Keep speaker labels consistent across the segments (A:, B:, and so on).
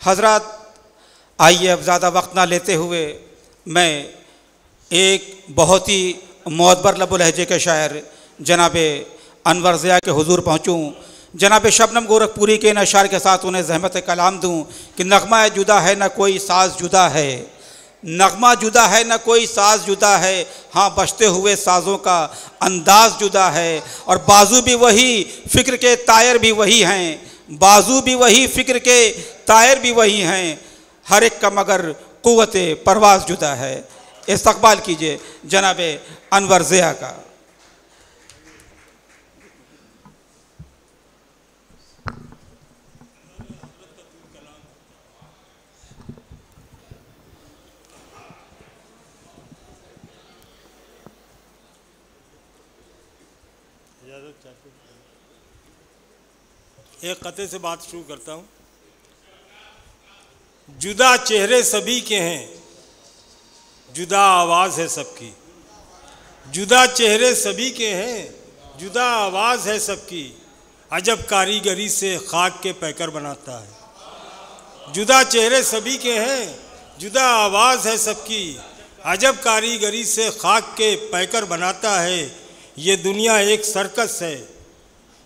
A: हज़रात, आइए अब ज़्यादा वक्त ना लेते हुए मैं एक बहुत ही मोअद्बर लबो लहजे के शायर जनाब अनवर ज़िया के हुजूर पहुँचूँ, जनाब शबनम गोरखपुरी के इन अशार के साथ उन्हें ज़हमत कलाम दूँ कि नगमा जुदा है न कोई साज़ जुदा है, नगमा जुदा है न कोई साज़ जुदा है, हाँ बजते हुए साज़ों का अंदाज़ जुदा है। और बाजू भी वही, फ़िक्र के तायर भी वही हैं, बाजू भी वही, फ़िक्र के तायर भी वही हैं, हर एक का मगर क़ुव्वते परवाज़ जुदा है। इस्तक़बाल कीजिए जनाब अनवर ज़िया का।
B: एक कते से बात शुरू करता हूँ। जुदा चेहरे सभी के हैं, जुदा आवाज़ है सबकी। जुदा चेहरे सभी के हैं, जुदा आवाज़ है सबकी। अजब कारीगरी से खाक के पैकर बनाता है। जुदा चेहरे सभी के हैं, जुदा आवाज़ है सबकी। अजब कारीगरी से खाक के पैकर बनाता है। ये दुनिया एक सर्कस है,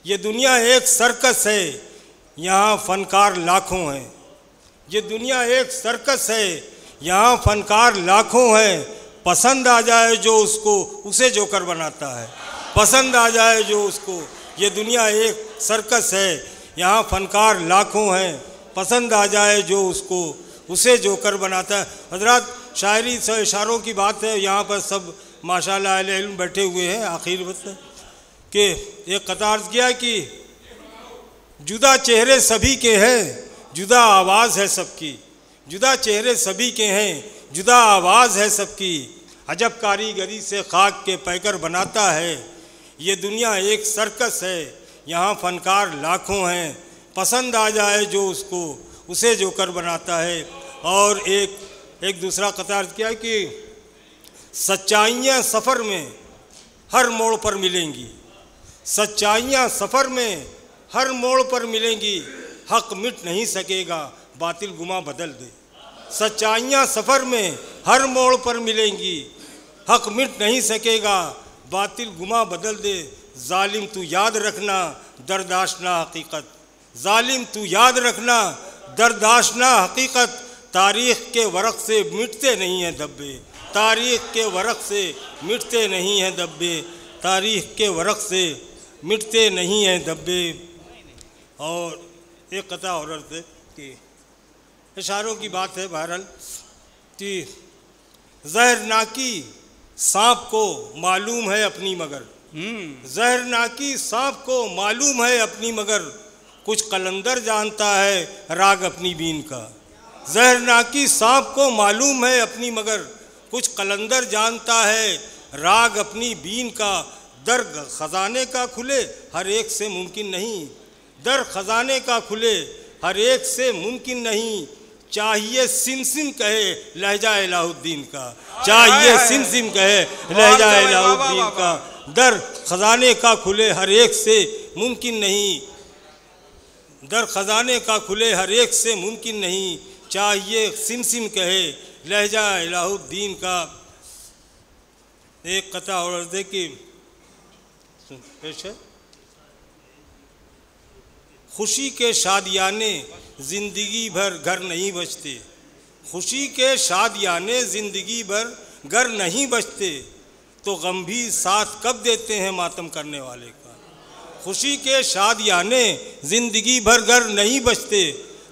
B: ये दुनिया एक सर्कस है, यहाँ फनकार लाखों हैं। ये दुनिया एक सर्कस है, यहाँ फनकार लाखों हैं। पसंद आ जाए जो उसको, उसे जोकर बनाता है। पसंद आ जाए जो उसको। ये दुनिया एक सर्कस है, यहाँ फनकार लाखों हैं। पसंद आ जाए जो उसको, उसे जोकर बनाता है। हज़रात, शायरी से इशारों की बात है। यहाँ पर सब माशाअल्लाह अहले इल्म बैठे हुए हैं। आखिर बस कि एक कतार किया कि जुदा चेहरे सभी के हैं, जुदा आवाज़ है सबकी। जुदा चेहरे सभी के हैं, जुदा आवाज़ है सबकी। अजब कारीगरी से खाक के पैकर बनाता है। ये दुनिया एक सर्कस है, यहाँ फनकार लाखों हैं। पसंद आ जाए जो उसको, उसे जोकर बनाता है। और एक दूसरा कतार किया कि सच्चाइयाँ सफ़र में हर मोड़ पर मिलेंगी। सच्चाइयाँ सफ़र में हर मोड़ पर मिलेंगी। हक़ मिट नहीं सकेगा, बातिल गुमा बदल दे। सच्चाइयाँ सफ़र में हर मोड़ पर मिलेंगी। हक़ मिट नहीं सकेगा, बातिल गुमा बदल दे। जालिम तू याद रखना, दरदाशना हकीकत। जालिम तू याद रखना, दरदाशना हकीकत। तारीख़ के वरक़ से मिटते नहीं हैं धब्बे। तारीख़ के वरक़ से मिटते नहीं हैं धब्बे। तारीख़ के वरक़ से मिटते नहीं हैं धब्बे। और एक कथा और है कि इशारों की बात है। बहरहाल कि जहरनाकी सांप को मालूम है अपनी मगर। जहरनाकी सांप को मालूम है अपनी मगर। कुछ कलंदर जानता है राग अपनी बीन का। जहरनाकी सांप को मालूम है अपनी मगर। कुछ कलंदर जानता है राग अपनी बीन का। दर ख़जाने का खुले हर एक से मुमकिन नहीं। दर ख़जाने का खुले हर एक से मुमकिन नहीं। चाहिए सिम सिम कहे लहजा इलाहुद्दीन का। चाहिए सिम सिम कहे लहजा इलाहुद्दीन का। दर ख़जाने का खुले हर एक से मुमकिन नहीं। दर ख़जाने का खुले हर एक से मुमकिन नहीं। चाहिए सिम सिम कहे लहजा इलाहुद्दीन का। एक कथा और दे कि पेश है। खुशी के शादियाने ज़िंदगी भर घर नहीं बचते। खुशी के शादियाने ज़िंदगी भर घर नहीं बचते। तो गम भी साथ कब देते हैं मातम करने वाले का। खुशी के शादियाने ज़िंदगी भर घर नहीं बचते।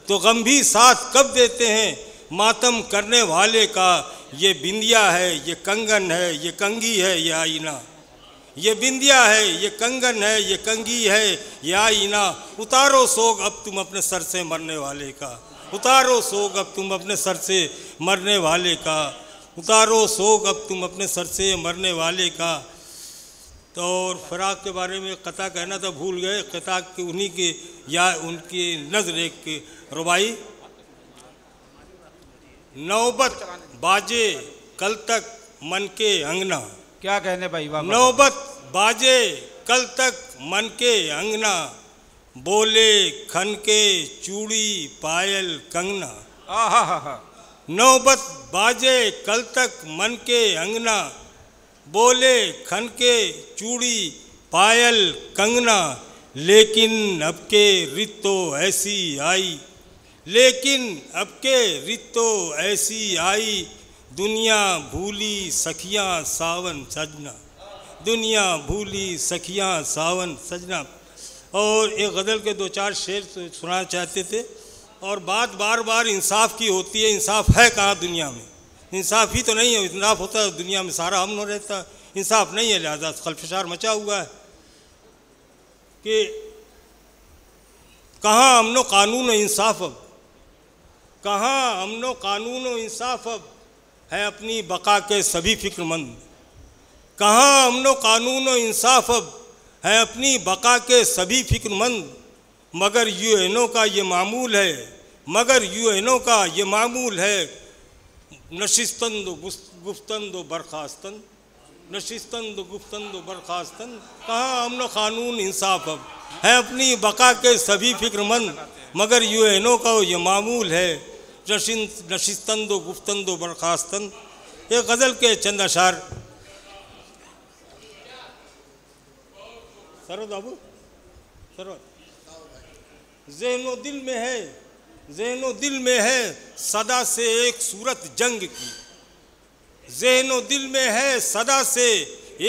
B: तो गम भी साथ कब देते हैं मातम करने वाले का। ये बिंदिया है, ये कंगन है, ये कंगी है, ये आईना। ये बिंदिया है, ये कंगन है, ये कंगी है, ये आईना। उतारो सोग अब तुम अपने सर से मरने वाले का। उतारो सोग अब तुम अपने सर से मरने वाले का। उतारो सोग अब तुम अपने सर से मरने वाले का। तो और फ़राक़ के बारे में कथा कहना तो भूल गए। कथा के उन्हीं के या उनकी नज़र एक रुबाई। नौबत बाजे कल तक मन के अंगना।
A: क्या कहने भाई?
B: नौबत बाजे कल तक मन के अंगना। बोले खनके चूड़ी पायल कंगना।
A: आहा,
B: नौबत बाजे कल तक मन के अंगना, बोले खनके चूड़ी पायल कंगना। लेकिन अब के रित तो ऐसी आई, लेकिन अब के रित तो ऐसी आई, दुनिया भूली सखियाँ सावन सजना, दुनिया भूली सखियाँ सावन सजना। और एक गज़ल के दो चार शेर सुनाना चाहते थे। और बात बार बार इंसाफ की होती है, इंसाफ है कहाँ दुनिया में? इंसाफ ही तो नहीं है। इंसाफ होता है दुनिया में सारा अमन रहता, इंसाफ नहीं है, लिहाजा खलफशार मचा हुआ है कि कहाँ अमन व कानून व इंसाफ अब, कहाँ अमन व कानून व इंसाफ अब है अपनी बका के सभी फिक्रमंद, कहाँ अमन व कानून व इंसाफ अब है अपनी बका के सभी फिक्रमंद। मगर यूएनओ का ये मामूल है, मगर यूएनओ का ये मामूल है, नशिस्तन दो गुफ्तन दो बरखास्तन, नशिस्तन दो गुफ्तन दो बरखास्तन। कहाँ अमन कानून इंसाफ अब है अपनी बका के सभी फिक्रमंद, मगर यूएनओ का ये मामूल है, नशिस्तन दो गुफ्तन दो बरखास्तन। एक गज़ल के चंद अशार। सरोद बाबू, सरोद। ज़हनो दिल में है, ज़हनो दिल में है सदा से एक सूरत जंग की, ज़हनो दिल में है सदा से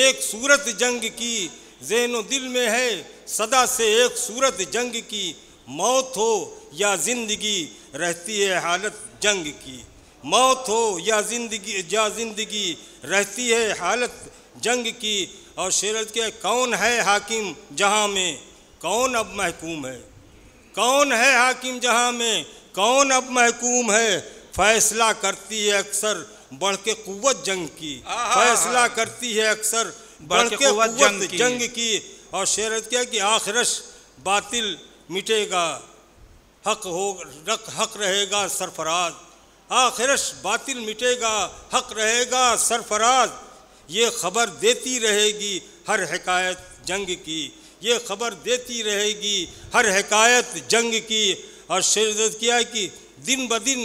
B: एक सूरत जंग की, ज़हनो दिल में है सदा से एक सूरत जंग की। मौत हो या ज़िंदगी रहती है हालत जंग की, मौत हो या ज़िंदगी रहती है हालत जंग की। और शेरत के कौन है हाकिम जहाँ में, कौन अब महकूम है, कौन है हाकिम जहाँ में, कौन अब महकूम है। फैसला करती है अक्सर बढ़ के कुव्वत जंग की, फैसला करती है अक्सर बढ़ के कुव्वत जंग की। और शेरत क्या कि आखिरश बातिल मिटेगा, हक रहेगा सरफराज, आखिरश बातिल मिटेगा, हक रहेगा सरफराज। ये खबर देती रहेगी हर हिकायत जंग की, ये खबर देती रहेगी हर हिकायत जंग की। और शेरत किया कि दिन ब दिन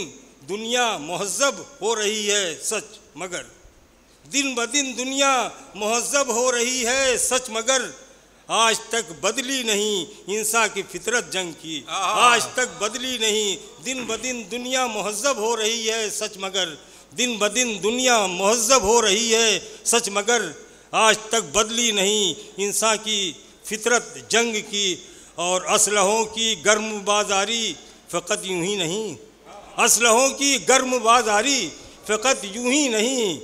B: दुनिया महज़ब हो रही है सच मगर, दिन ब दिन दुनिया महज़ब हो रही है सच मगर। आज तक बदली नहीं इंसान की फितरत जंग की, आज तक बदली नहीं, दिन ब दिन दुनिया महज़ब हो रही है सच मगर, दिन ब दिन दुनिया महज़ब हो रही है सच मगर। आज तक बदली नहीं इंसान की फितरत जंग की। और असलहों की गर्म बाजारी फ़कत यूं ही नहीं, असलहों की गर्म बाजारी फ़कत यूं ही नहीं।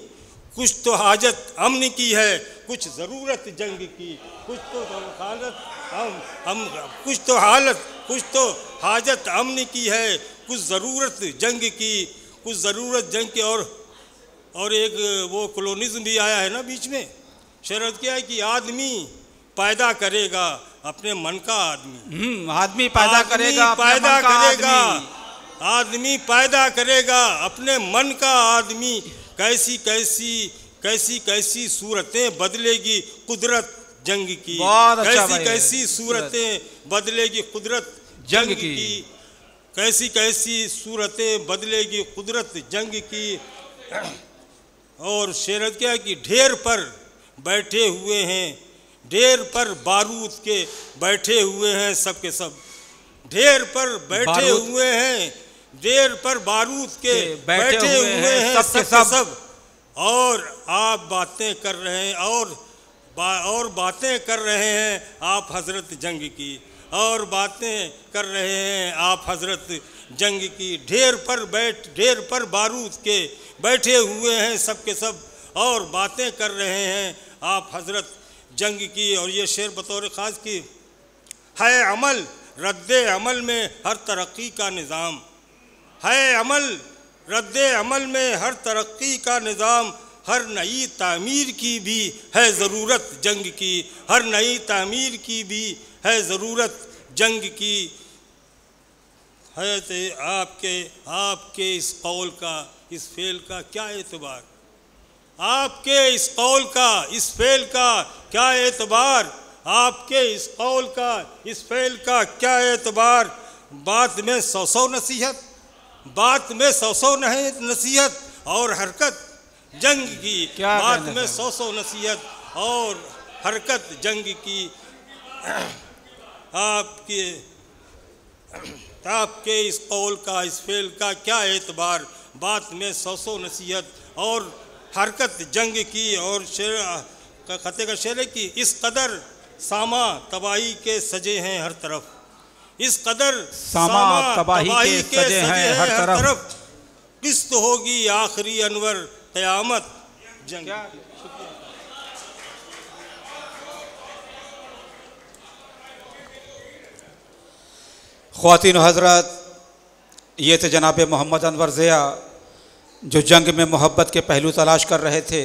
B: कुछ तो हाजत अमन की है, कुछ ज़रूरत जंग की, कुछ तो हालत कुछ तो हालत, कुछ तो हाजत अमन की है, कुछ ज़रूरत जंग की, कुछ ज़रूरत जंग की। और एक वो कॉलोनिज़्म भी आया है ना बीच में। शर्त क्या है कि आदमी पैदा करेगा अपने मन का आदमी, आदमी पैदा करेगा, पैदा करेगा, आदमी पैदा करेगा अपने मन का आदमी। कैसी कैसी कैसी कैसी सूरतें बदलेगी कुदरत जंग की, कैसी कैसी सूरतें बदलेगी कुदरत जंग की, कैसी कैसी सूरतें बदलेगी कुदरत जंग की। और शेरत क्या है कि ढेर पर बैठे हुए हैं, ढेर पर बारूद के बैठे हुए हैं सब के सब, ढेर पर बैठे हुए हैं, ढेर पर बारूद के बैठे हुए हैं सब के सब। और आप बातें कर रहे हैं और बातें कर रहे हैं आप हज़रत जंग की, और बातें कर रहे हैं आप हज़रत जंग की। ढेर पर बारूद के बैठे हुए हैं सब के सब, और बातें कर रहे हैं आप हज़रत जंग की। और ये शेर बतौर ख़ास की है अमल रद्दे अमल में हर तरक्की का निज़ाम, है अमल रद्दे अमल में हर तरक्की का निज़ाम। हर नई तामीर की भी है ज़रूरत जंग की, हर नई तामीर की भी है ज़रूरत जंग की। है आपके इस कौल का इस फेल का क्या एतबार, आपके इस कौल का इस फेल का क्या एतबार। आपके इस कौल का, इस फेल का क्या एतबार, बात में 100 नसीहत, बात में 100 नसीहत और हरकत जंग की, बात में 100 नसीहत और हरकत जंग की। आपके इस कौल का, इस फेल का क्या एतबार, बात में 100 नसीहत और हरकत जंग की। और शेर खते का शेर है कि इस कदर सामा तबाही के सजे हैं हर तरफ, इस कदर
A: सामा तबाही के सजे हैं हर तरफ,
B: किस्त होगी आखिरी अनवर क़यामत जंग।
A: ख़वातीन हज़रत, ये थे जनाब मोहम्मद अनवर ज़िया जो जंग में मोहब्बत के पहलू तलाश कर रहे थे।